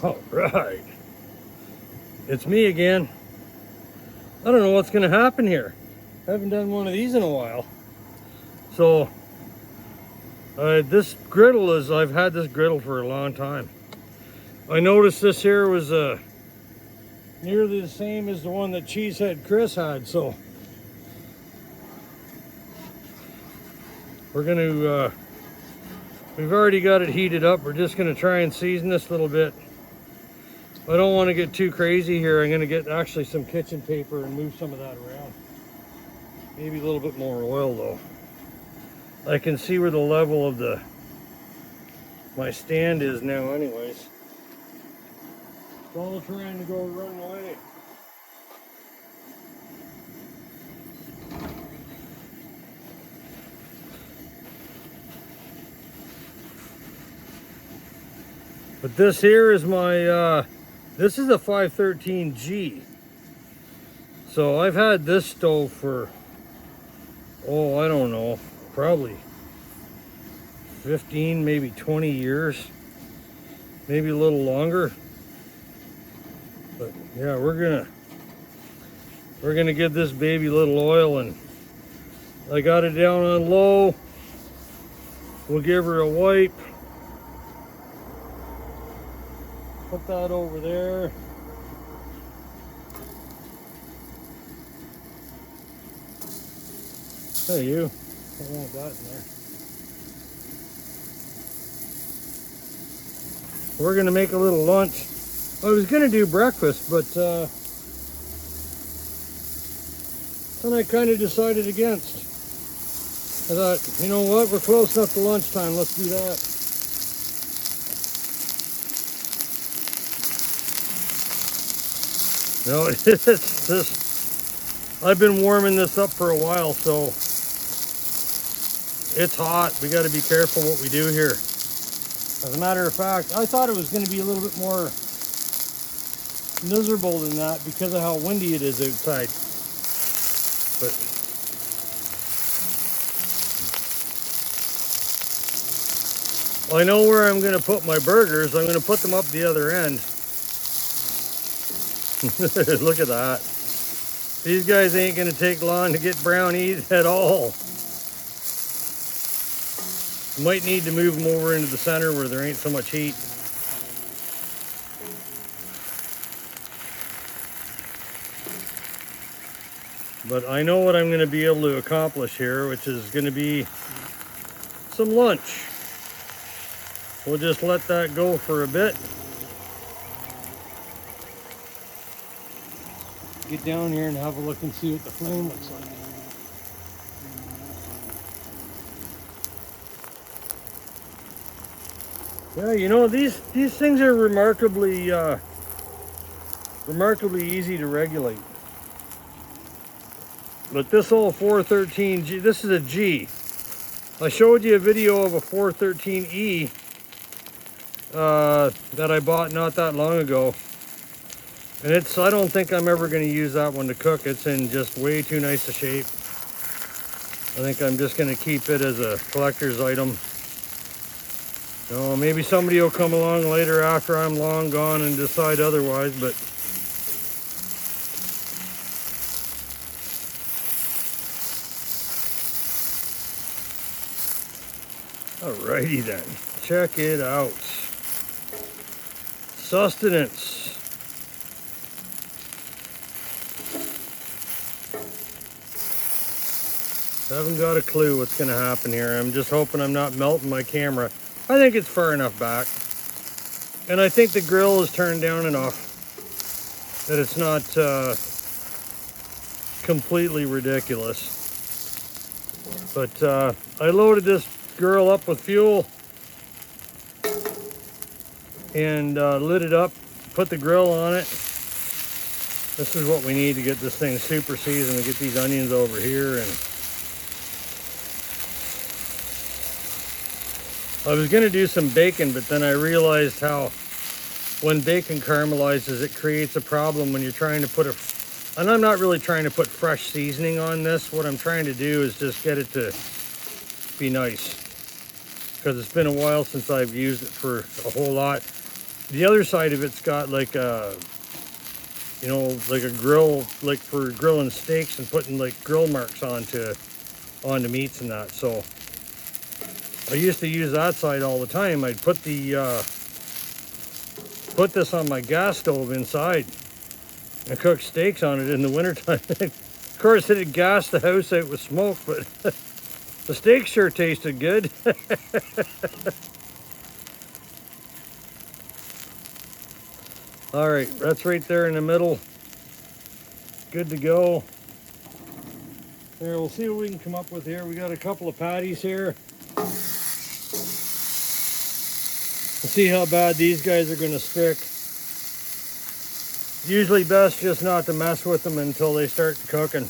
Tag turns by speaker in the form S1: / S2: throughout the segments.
S1: All right, it's me again. I don't know what's gonna happen here. I haven't done one of these in a while. So this griddle I've had this griddle for a long time. I noticed this here was nearly the same as the one that Cheesehead Chris had, so we're gonna we've already got it heated up. We're just gonna try and season this a little bit. I don't want to get too crazy here. I'm gonna get actually some kitchen paper and move some of that around. Maybe a little bit more oil though. I can see where the level of my stand is now anyways. It's all trying to go run away. But this here is my, this is a 513G. So I've had this stove for, oh, I don't know, probably 15, maybe 20 years, maybe a little longer. But yeah, we're gonna give this baby a little oil, and I got it down on low. We'll give her a wipe. Put that over there. Hey, you. I want that in there. We're gonna make a little lunch. I was gonna do breakfast, but then I kind of decided against. I thought, you know what? We're close enough to lunchtime. Let's do that. No, it's just, I've been warming this up for a while, so it's hot. We got to be careful what we do here. As a matter of fact, I thought it was going to be a little bit more miserable than that because of how windy it is outside. But I know where I'm going to put my burgers. I'm going to put them up the other end. Look at that. These guys ain't gonna take long to get brownies at all. Might need to move them over into the center where there ain't so much heat. But I know what I'm gonna be able to accomplish here, which is gonna be some lunch. We'll just let that go for a bit. Get down here and have a look and see what the flame looks like. Yeah, you know, these things are remarkably easy to regulate. But this old 413G, this is a G. I showed you a video of a 413E that I bought not that long ago. And I don't think I'm ever going to use that one to cook. It's in just way too nice a shape. I think I'm just going to keep it as a collector's item. You know, maybe somebody will come along later after I'm long gone and decide otherwise, but alrighty then. Check it out. Sustenance. I haven't got a clue what's going to happen here. I'm just hoping I'm not melting my camera. I think it's far enough back. And I think the grill is turned down enough that it's not completely ridiculous. But I loaded this grill up with fuel and lit it up, put the grill on it. This is what we need to get this thing super seasoned, to get these onions over here. And I was going to do some bacon, but then I realized how when bacon caramelizes, it creates a problem when you're trying to put and I'm not really trying to put fresh seasoning on this. What I'm trying to do is just get it to be nice, because it's been a while since I've used it for a whole lot. the other side of it's got like a, you know, like a grill, like for grilling steaks and putting like grill marks onto meats and that. So I used to use that side all the time. I'd put this on my gas stove inside and cook steaks on it in the wintertime. Of course, it'd gas the house out with smoke, but the steak sure tasted good. All right, that's right there in the middle. Good to go. There, we'll see what we can come up with here. We got a couple of patties here. We'll see how bad these guys are gonna stick. Usually best just not to mess with them until they start cooking.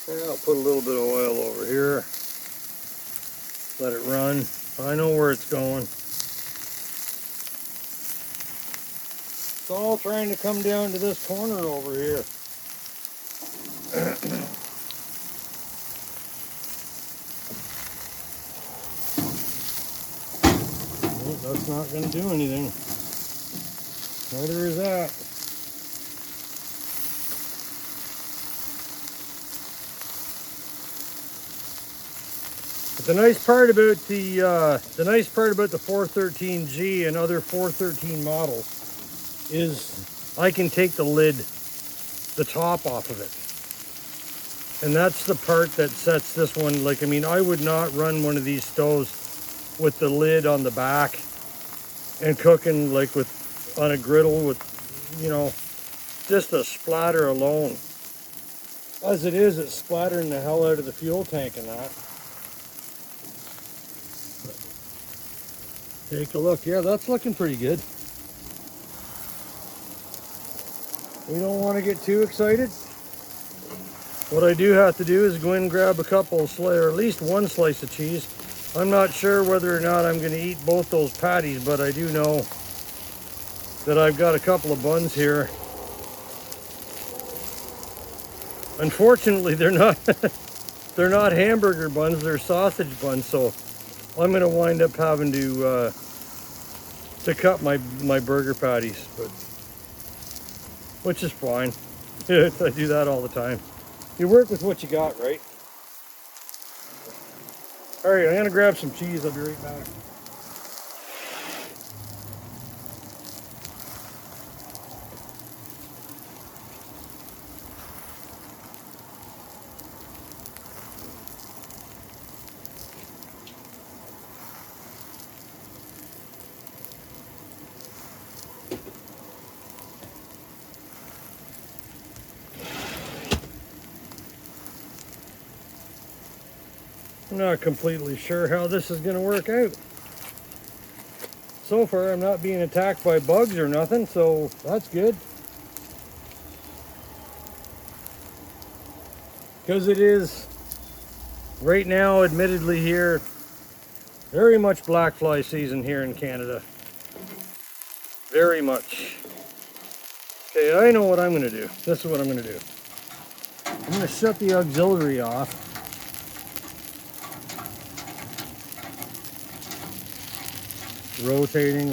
S1: Yeah, I'll put a little bit of oil over here. Let it run. I know where it's going. It's all trying to come down to this corner over here. Well, that's not going to do anything. Neither is that. But the nice part about the 413G and other 413 models is I can take the lid, the top off of it. And that's the part that sets this one, like, I mean, I would not run one of these stoves with the lid on the back and cooking like on a griddle with, you know, just a splatter alone. As it is, it's splattering the hell out of the fuel tank and that. Take a look. Yeah, that's looking pretty good. We don't want to get too excited. What I do have to do is go in and grab a couple or at least one slice of cheese. I'm not sure whether or not I'm going to eat both those patties, but I do know that I've got a couple of buns here. Unfortunately, they're not they're not hamburger buns, they're sausage buns, so I'm going to wind up having to cut my burger patties, but which is fine. I do that all the time. You work with what you got, right? All right, I'm going to grab some cheese. I'll be right back. I'm not completely sure how this is going to work out. So far, I'm not being attacked by bugs or nothing, so that's good. Because it is, right now, admittedly here, very much black fly season here in Canada. Very much. Okay, I know what I'm going to do. This is what I'm going to do. I'm going to shut the auxiliary off. Rotating.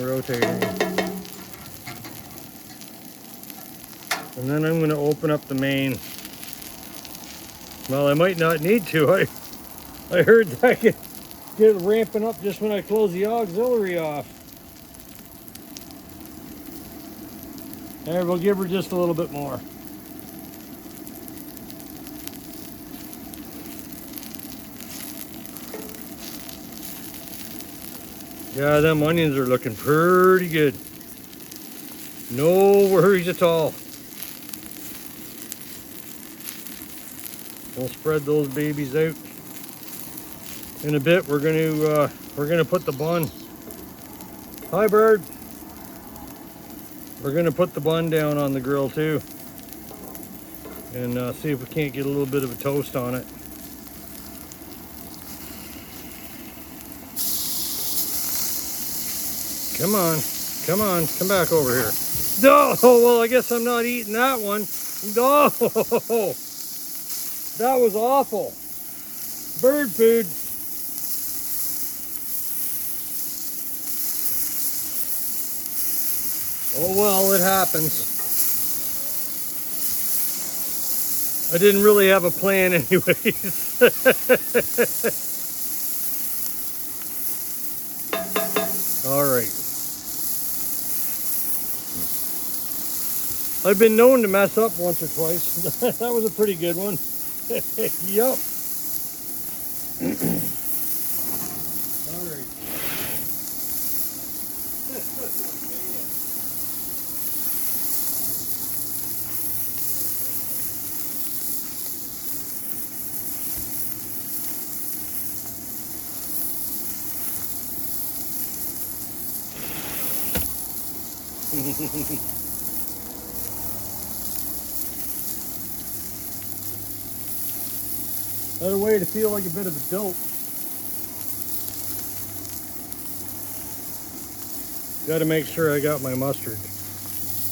S1: And then I'm going to open up the main. Well, I might not need to. I heard that get ramping up just when I close the auxiliary off. And we'll give her just a little bit more. Yeah, them onions are looking pretty good. No worries at all. We'll spread those babies out. In a bit, we're gonna put the bun. Hi, bird. We're gonna put the bun down on the grill too, and see if we can't get a little bit of a toast on it. Come on, come back over here. No, well, I guess I'm not eating that one. No, That was awful. Bird food. Oh well, it happens. I didn't really have a plan anyways. All right. I've been known to mess up once or twice. That was a pretty good one. Yup. All right. Another way to feel like a bit of a dope. Got to make sure I got my mustard.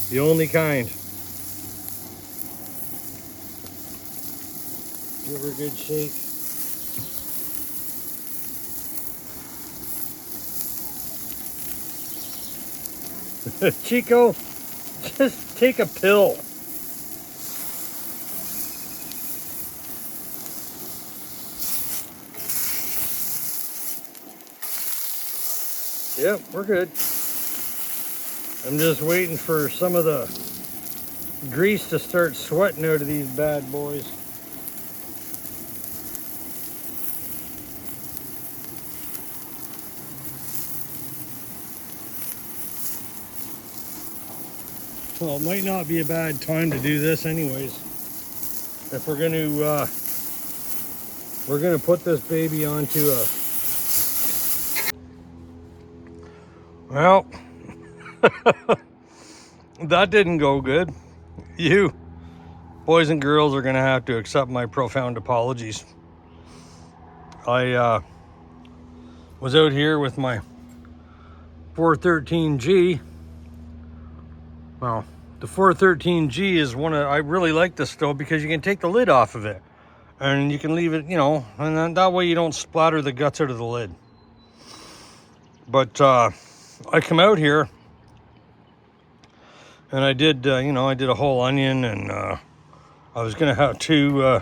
S1: The only kind. Give her a good shake. Chico, just take a pill. Yep, we're good. I'm just waiting for some of the grease to start sweating out of these bad boys. Well, it might not be a bad time to do this anyways. If we're gonna put this baby onto a, well, that didn't go good. You boys and girls are gonna have to accept my profound apologies. I was out here with my 413G. Well, the 413G is I really like this stove because you can take the lid off of it and you can leave it, and then that way you don't splatter the guts out of the lid. But I come out here and I did, I did a whole onion, and I was gonna have two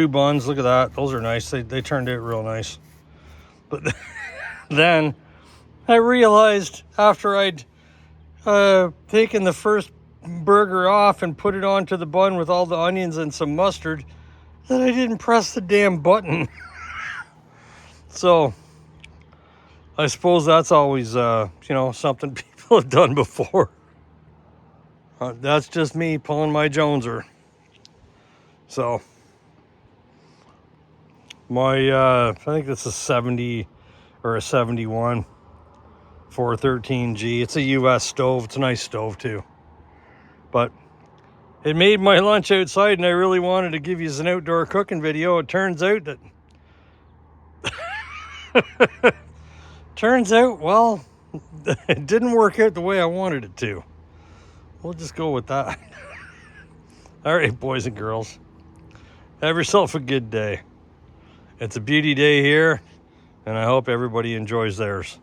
S1: buns. Look at that; those are nice. They turned out real nice. But then I realized after I'd taken the first burger off and put it onto the bun with all the onions and some mustard that I didn't press the damn button. So I suppose that's always something people have done before. That's just me pulling my Joneser. So my I think this is 70 or a 71 413G. It's a US stove. It's a nice stove too. But it made my lunch outside, and I really wanted to give you an outdoor cooking video. It turns out that well, it didn't work out the way I wanted it to. We'll just go with that. All right, boys and girls, have yourself a good day. It's a beauty day here, and I hope everybody enjoys theirs.